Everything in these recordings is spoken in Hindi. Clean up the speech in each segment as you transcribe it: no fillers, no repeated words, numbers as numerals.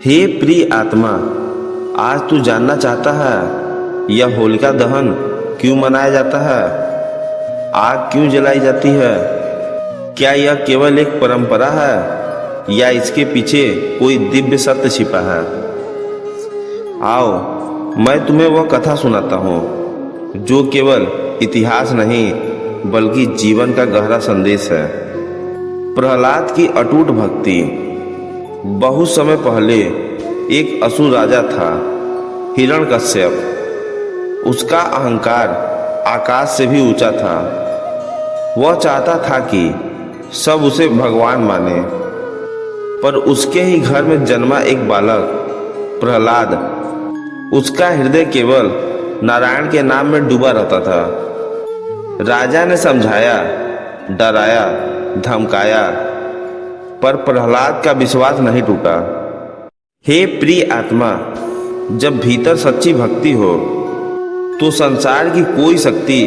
हे प्रिय आत्मा, आज तू जानना चाहता है यह होलिका दहन क्यों मनाया जाता है, आग क्यों जलाई जाती है। क्या यह केवल एक परंपरा है या इसके पीछे कोई दिव्य सत्य छिपा है। आओ मैं तुम्हें वह कथा सुनाता हूँ जो केवल इतिहास नहीं बल्कि जीवन का गहरा संदेश है। प्रहलाद की अटूट भक्ति। बहुत समय पहले एक असुर राजा था, हिरण्यकश्यप। उसका अहंकार आकाश से भी ऊंचा था। वह चाहता था कि सब उसे भगवान माने। पर उसके ही घर में जन्मा एक बालक प्रहलाद, उसका हृदय केवल नारायण के नाम में डूबा रहता था। राजा ने समझाया, डराया, धमकाया, पर प्रहलाद का विश्वास नहीं टूटा। हे प्रिय आत्मा, जब भीतर सच्ची भक्ति हो तो संसार की कोई शक्ति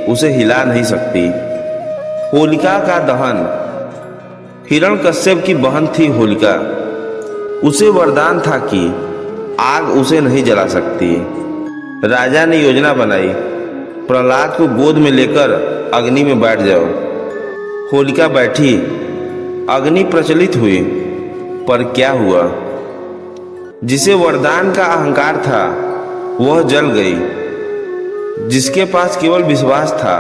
उसे हिला नहीं सकती। होलिका का दहन। हिरण्यकश्यप की बहन थी होलिका। उसे वरदान था कि आग उसे नहीं जला सकती। राजा ने योजना बनाई, प्रहलाद को गोद में लेकर अग्नि में बैठ जाओ। होलिका बैठी, अग्नि प्रज्वलित हुई, पर क्या हुआ। जिसे वरदान का अहंकार था वह जल गई। जिसके पास केवल विश्वास था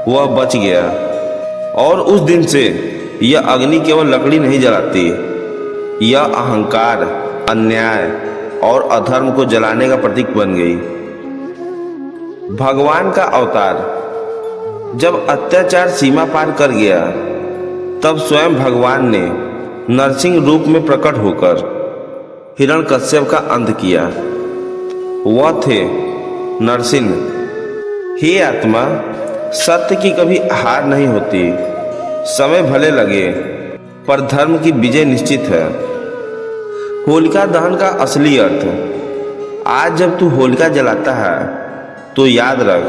वह बच गया। और उस दिन से यह अग्नि केवल लकड़ी नहीं जलाती, यह अहंकार, अन्याय और अधर्म को जलाने का प्रतीक बन गई। भगवान का अवतार। जब अत्याचार सीमा पार कर गया तब स्वयं भगवान ने नरसिंह रूप में प्रकट होकर हिरण्यकश्यप का अंत किया। वह थे नरसिंह। हे आत्मा, सत्य की कभी हार नहीं होती। समय भले लगे पर धर्म की विजय निश्चित है। होलिका दहन का असली अर्थ। आज जब तू होलिका जलाता है तो याद रख,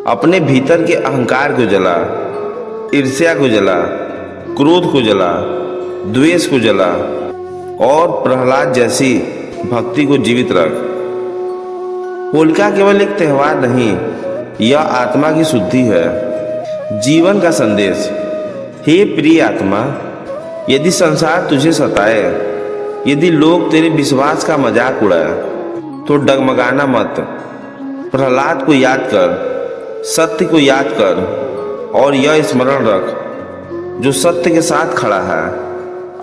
अपने भीतर के अहंकार को जला, ईर्ष्या को जला, क्रोध को जला, द्वेष को जला और प्रहलाद जैसी भक्ति को जीवित रख। होलिका केवल एक त्योहार नहीं, यह आत्मा की शुद्धि है, जीवन का संदेश। हे प्रिय आत्मा, यदि संसार तुझे सताए, यदि लोग तेरे विश्वास का मजाक उड़ाए, तो डगमगाना मत। प्रहलाद को याद कर, सत्य को याद कर और यह स्मरण रख, जो सत्य के साथ खड़ा है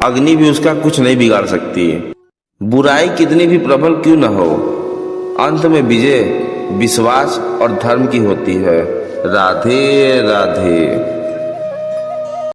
अग्नि भी उसका कुछ नहीं बिगाड़ सकती। बुराई कितनी भी प्रबल क्यों न हो, अंत में विजय विश्वास और धर्म की होती है। राधे राधे।